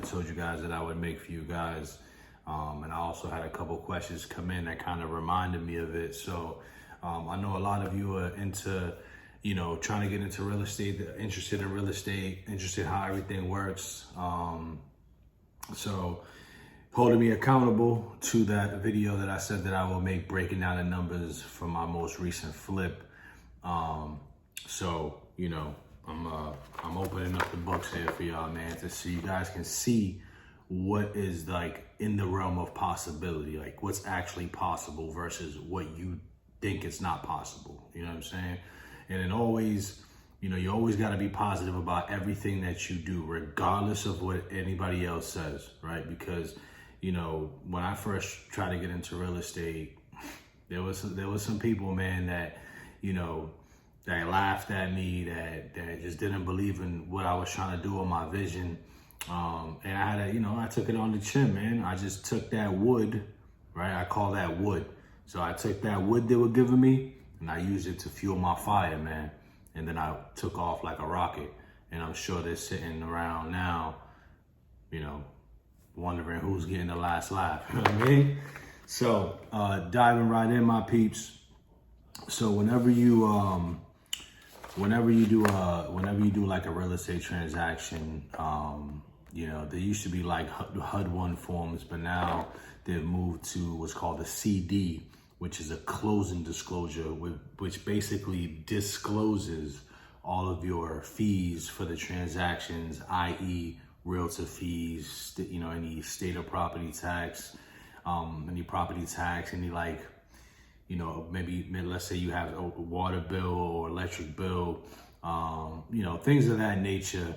told you guys that I would make for you guys. And I also had a couple questions come in that kind of reminded me of it. So I know a lot of you are into, you know, trying to get into real estate, interested in real estate, interested how everything works. So holding me accountable to that video that I said that I will make, breaking down the numbers from my most recent flip. So, you know, I'm opening up the books here for y'all, man, to see, you guys can see what is like in the realm of possibility, like what's actually possible versus what you think it's not possible. You know what I'm saying? And then always, you know, you always got to be positive about everything that you do, regardless of what anybody else says, right? Because, you know, when I first tried to get into real estate, there was some people, man, that, you know, that laughed at me, that just didn't believe in what I was trying to do with my vision. And I had to, you know, I took it on the chin, man. I just took that wood, right? I call that wood. So I took that wood they were giving me and I used it to fuel my fire, man. And then I took off like a rocket. And I'm sure they're sitting around now, you know, wondering who's getting the last laugh. You know what I mean? So diving right in, my peeps. So whenever you do like a real estate transaction, you know, there used to be like HUD-1 forms, but now they've moved to what's called a CD, which is a closing disclosure, which basically discloses all of your fees for the transactions, i.e. realtor fees, you know, any state or property tax, any like, you know, maybe let's say you have a water bill or electric bill, you know, things of that nature,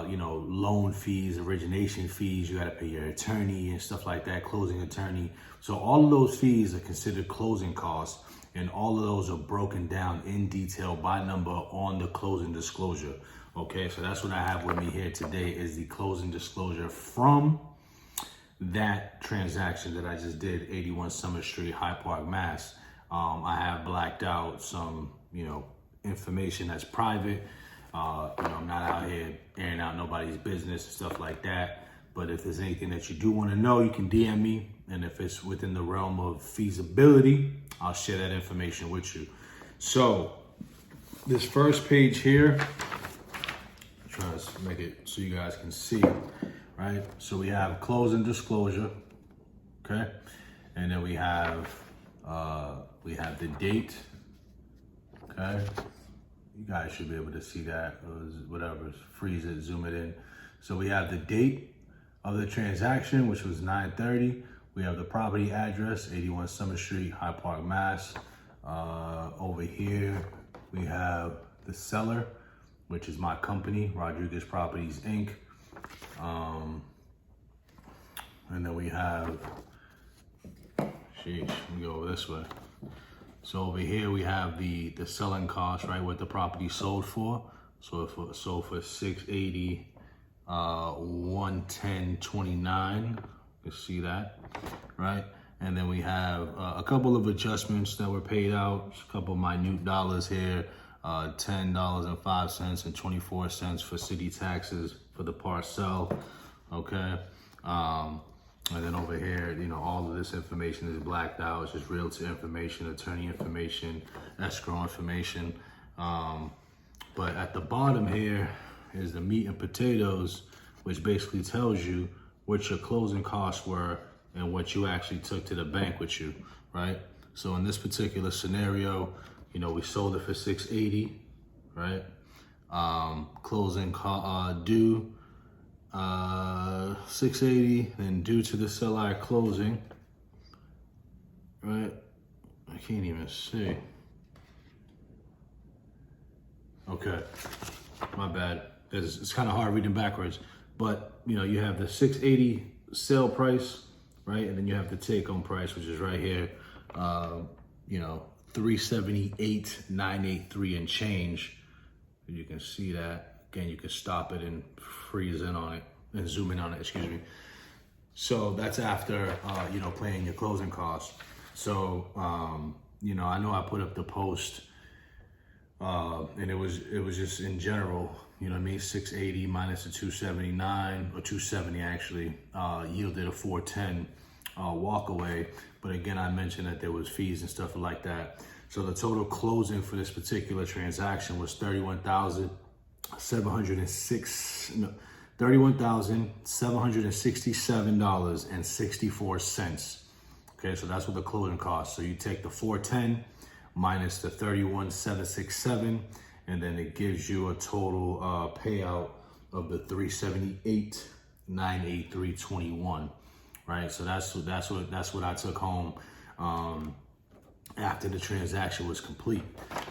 you know, loan fees, origination fees, you got to pay your attorney and stuff like that, closing attorney. So all of those fees are considered closing costs, and all of those are broken down in detail by number on the closing disclosure. Okay, so that's what I have with me here today is the closing disclosure from that transaction that I just did, 81 Summer Street, Hyde Park, Mass. I have blacked out some, you know, information that's private. You know, I'm not out here airing out nobody's business and stuff like that. But if there's anything that you do want to know, you can DM me. And if it's within the realm of feasibility, I'll share that information with you. So this first page here, I'm trying to make it so you guys can see, right? So we have closing disclosure, okay? And then we have the date, okay? You guys should be able to see that, or whatever, freeze it, zoom it in. So we have the date of the transaction, which was 9/30. We have the property address, 81 Summer Street, Hyde Park, Mass. Over here, we have the seller, which is my company, Rodriguez Properties, Inc. And then we have, sheesh, let me go over this way. So over here we have the selling cost, right? What the property sold for. So if it sold for $680, 110.29. You can see that, right? And then we have a couple of adjustments that were paid out. A couple minute dollars here, $10.05 and 24 cents for city taxes for the parcel. Okay. And then over here, you know, all of this information is blacked out. It's just realtor information, attorney information, escrow information. But at the bottom here is the meat and potatoes, which basically tells you what your closing costs were and what you actually took to the bank with you, right? So in this particular scenario, you know, we sold it for $680, right? Closing due $680, then due to the seller at closing, right? I can't even see. Okay, my bad. It's kind of hard reading backwards, but you know, you have the $680 sale price, right? And then you have the take-home price, which is right here. You know, $378,983 and change. You can see that. Again, you can stop it and freeze in on it and zoom in on it, excuse me. So that's after, you know, paying your closing costs. So, you know I put up the post And it was just in general, you know what I mean, 680 minus the 279, or 270 actually, yielded a 410 walk away. But again, I mentioned that there was fees and stuff like that. So the total closing for this particular transaction was $31,767.64. Okay, so that's what the closing cost. So you take the 410 minus the 31,767, and then it gives you a total payout of the 378,983.21. Right, so that's what I took home after the transaction was complete.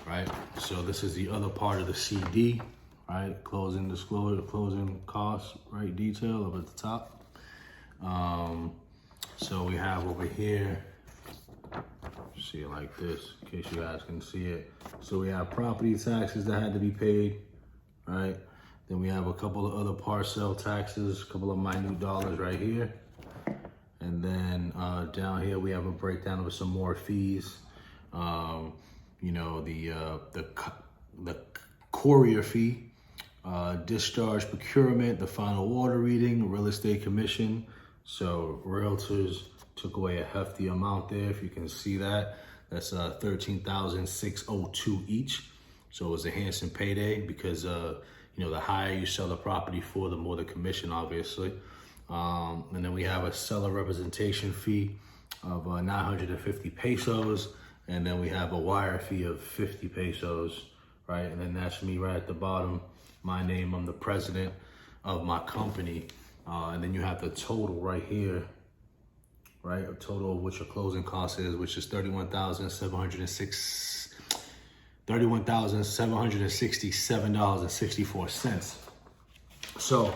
Right, so this is the other part of the CD. Right, closing disclosure, closing costs, right, detail up at the top. So we have over here, see it like this, in case you guys can see it. So we have property taxes that had to be paid, right? Then we have a couple of other parcel taxes, a couple of minute dollars right here. And then down here we have a breakdown of some more fees. You know, the courier fee, discharge procurement, the final order reading, real estate commission. So realtors took away a hefty amount there, if you can see that. That's $13,602 each. So it was a handsome payday because you know, the higher you sell the property for, the more the commission, obviously. And then we have a seller representation fee of 950 pesos. And then we have a wire fee of 50 pesos, right? And then that's me right at the bottom. My name, I'm the president of my company. And then you have the total right here, right? A total of what your closing cost is, which is $31,767.64. So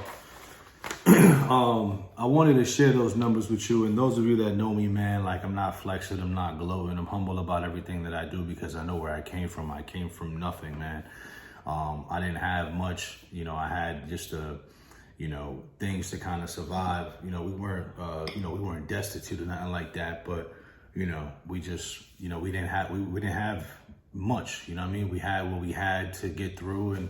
I wanted to share those numbers with you. And those of you that know me, man, like, I'm not flexing, I'm not gloating, I'm humble about everything that I do because I know where I came from. I came from nothing, man. I didn't have much, you know, I had just you know, things to kind of survive. You know, we weren't destitute or nothing like that, but, you know, we just, you know, we didn't have much, you know what I mean? We had what we had to get through, and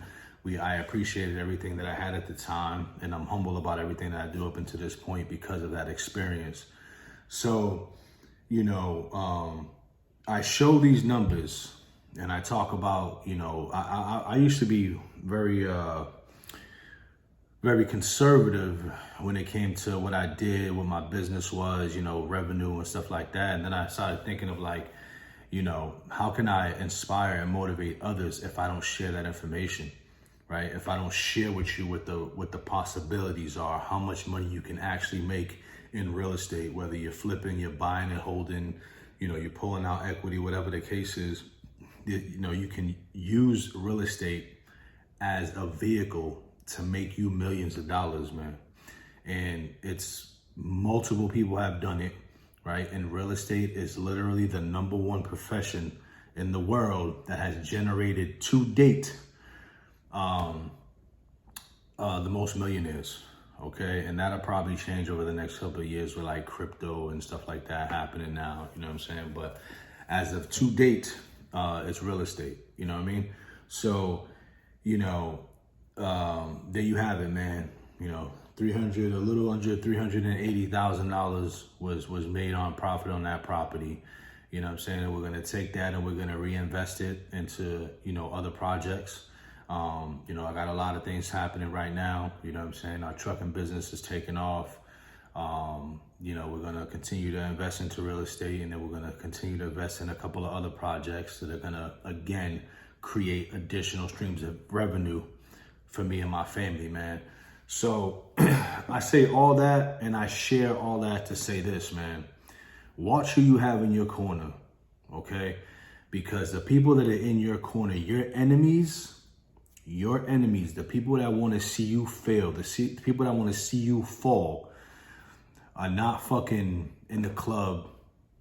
I appreciated everything that I had at the time, and I'm humble about everything that I do up until this point because of that experience. So, you know, I show these numbers and I talk about, you know, I used to be very conservative when it came to what I did, what my business was, you know, revenue and stuff like that. And then I started thinking of, like, you know, how can I inspire and motivate others if I don't share that information, right? If I don't share with you what the possibilities are, how much money you can actually make in real estate, whether you're flipping, you're buying and holding, you know, you're pulling out equity, whatever the case is. You know, you can use real estate as a vehicle to make you millions of dollars, man. And it's multiple people have done it, right? And real estate is literally the #1 profession in the world that has generated to date the most millionaires, okay? And that'll probably change over the next couple of years with, like, crypto and stuff like that happening now, you know what I'm saying? But as of to date, it's real estate, you know what I mean? So, you know, there you have it, man. You know, a little under $380,000 was made on profit on that property. You know what I'm saying? And we're going to take that and we're going to reinvest it into, you know, other projects. You know, I got a lot of things happening right now. You know what I'm saying? Our trucking business is taking off. You know, we're going to continue to invest into real estate, and then we're going to continue to invest in a couple of other projects that are going to, again, create additional streams of revenue for me and my family, man. So I say all that and I share all that to say this, man. Watch who you have in your corner, okay? Because the people that are in your corner, your enemies, the people that want to see you fail, the people that want to see you fall, are not fucking in the club,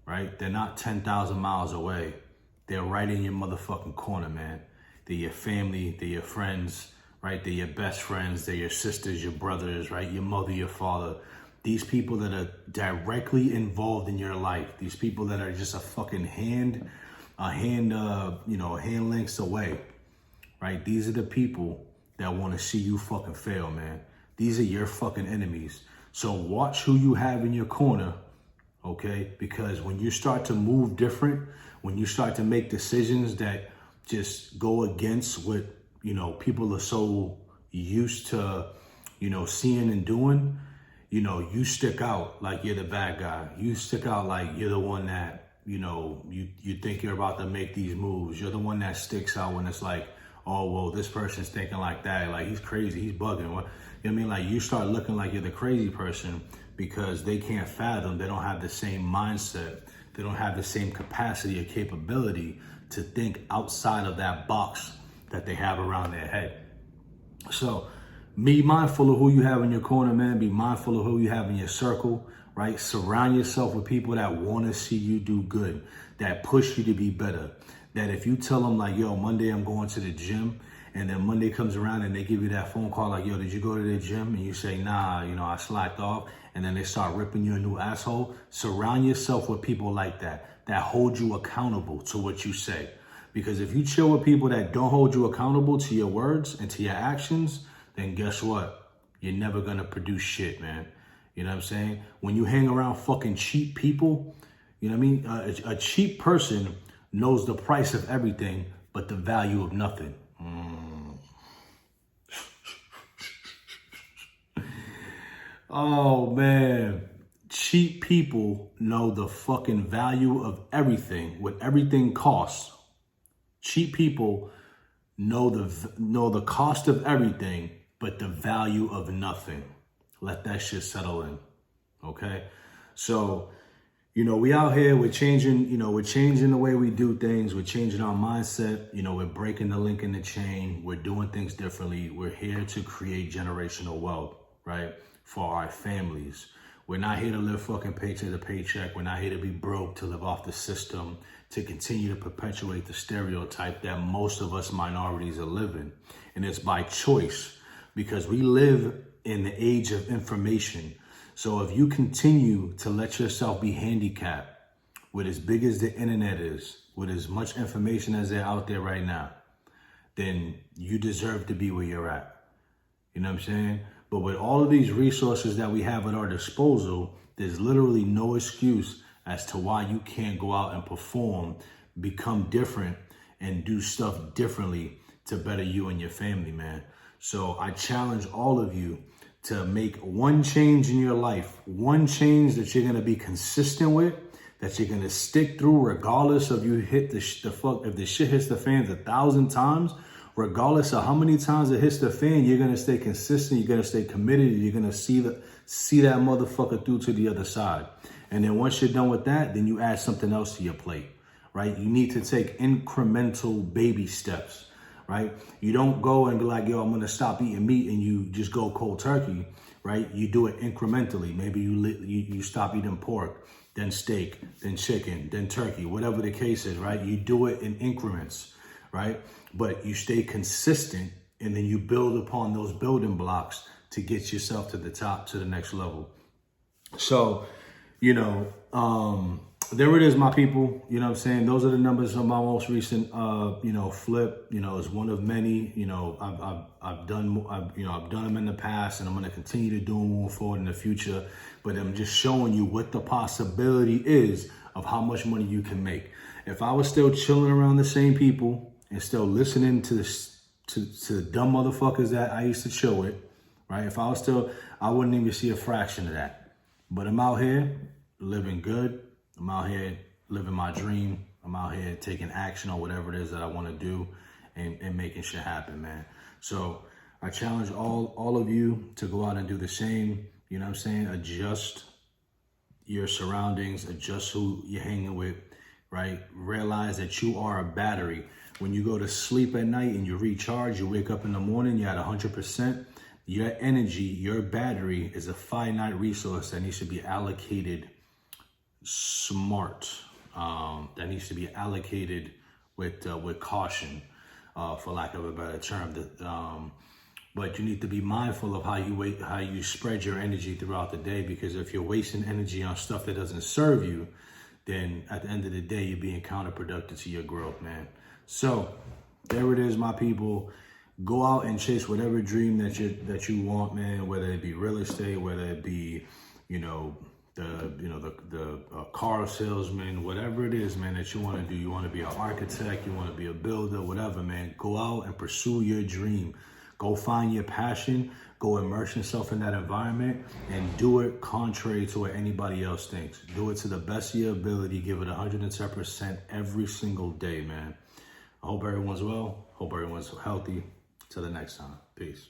right? They're not 10,000 miles away. They're right in your motherfucking corner, man. They're your family, they're your friends, right? They're your best friends, they're your sisters, your brothers, right? Your mother, your father. These people that are directly involved in your life. These people that are just a fucking hand lengths away. right? These are the people that want to see you fucking fail, man. These are your fucking enemies. So watch who you have in your corner, okay? Because when you start to move different, when you start to make decisions that just go against what, you know, people are so used to, you know, seeing and doing, you know, you stick out like you're the bad guy. You stick out like you're the one that, you know, you think you're about to make these moves. You're the one that sticks out when it's like, oh, well, this person's thinking like that. Like, he's crazy, he's bugging. What? You know what I mean? Like, you start looking like you're the crazy person because they can't fathom. They don't have the same mindset. They don't have the same capacity or capability to think outside of that box that they have around their head. So be mindful of who you have in your corner, man. Be mindful of who you have in your circle, right? Surround yourself with people that want to see you do good, that push you to be better. That if you tell them like, yo, Monday I'm going to the gym, and then Monday comes around and they give you that phone call like, yo, did you go to the gym? And you say, nah, you know, I slacked off. And then they start ripping you a new asshole. Surround yourself with people like that hold you accountable to what you say. Because if you chill with people that don't hold you accountable to your words and to your actions, then guess what? You're never gonna produce shit, man. You know what I'm saying? When you hang around fucking cheap people, you know what I mean? A cheap person knows the price of everything, but the value of nothing. Oh, man. Cheap people know the fucking value of everything, what everything costs. Cheap people know the cost of everything, but the value of nothing. Let that shit settle in, okay? So, you know, we out here, we're changing the way we do things. We're changing our mindset. You know, we're breaking the link in the chain. We're doing things differently. We're here to create generational wealth, right? For our families. We're not here to live fucking paycheck to paycheck. We're not here to be broke, to live off the system, to continue to perpetuate the stereotype that most of us minorities are living. And it's by choice, because we live in the age of information. So if you continue to let yourself be handicapped with as big as the internet is, with as much information as there out there right now, then you deserve to be where you're at. You know what I'm saying? But with all of these resources that we have at our disposal, there's literally no excuse as to why you can't go out and perform, become different, and do stuff differently to better you and your family, man. So I challenge all of you to make one change in your life, one change that you're going to be consistent with, that you're going to stick through regardless of you hit if the shit hits the fans 1,000 times, regardless of how many times it hits the fan, you're going to stay consistent, you're going to stay committed, you're going to see that motherfucker through to the other side. And then once you're done with that, then you add something else to your plate, right? You need to take incremental baby steps, right? You don't go and be like, yo, I'm going to stop eating meat, and you just go cold turkey, right? You do it incrementally. Maybe you stop eating pork, then steak, then chicken, then turkey, whatever the case is, right? You do it in increments, right? But you stay consistent, and then you build upon those building blocks to get yourself to the top, to the next level. So, you know, there it is, my people. You know what I'm saying? Those are the numbers of my most recent, flip. You know, it's one of many. You know, I've done them in the past, and I'm going to continue to do them moving forward in the future. But I'm just showing you what the possibility is of how much money you can make. If I was still chilling around the same people and still listening to the dumb motherfuckers that I used to chill with, right? If I was still, I wouldn't even see a fraction of that. But I'm out here living good. I'm out here living my dream. I'm out here taking action on whatever it is that I want to do and making shit happen, man. So I challenge all of you to go out and do the same. You know what I'm saying? Adjust your surroundings, adjust who you're hanging with, right? Realize that you are a battery. When you go to sleep at night and you recharge, you wake up in the morning, you're at 100%. Your energy, your battery is a finite resource that needs to be allocated smart. That needs to be allocated with caution, for lack of a better term. But you need to be mindful of how you spread your energy throughout the day, because if you're wasting energy on stuff that doesn't serve you, then at the end of the day, you're being counterproductive to your growth, man. So there it is, my people. Go out and chase whatever dream that you want, man. Whether it be real estate, whether it be, the car salesman, whatever it is, man, that you want to do. You want to be an architect, you want to be a builder, whatever, man. Go out and pursue your dream. Go find your passion. Go immerse yourself in that environment and do it contrary to what anybody else thinks. Do it to the best of your ability. Give it 110% every single day, man. I hope everyone's well. Hope everyone's healthy. Till the next time. Peace.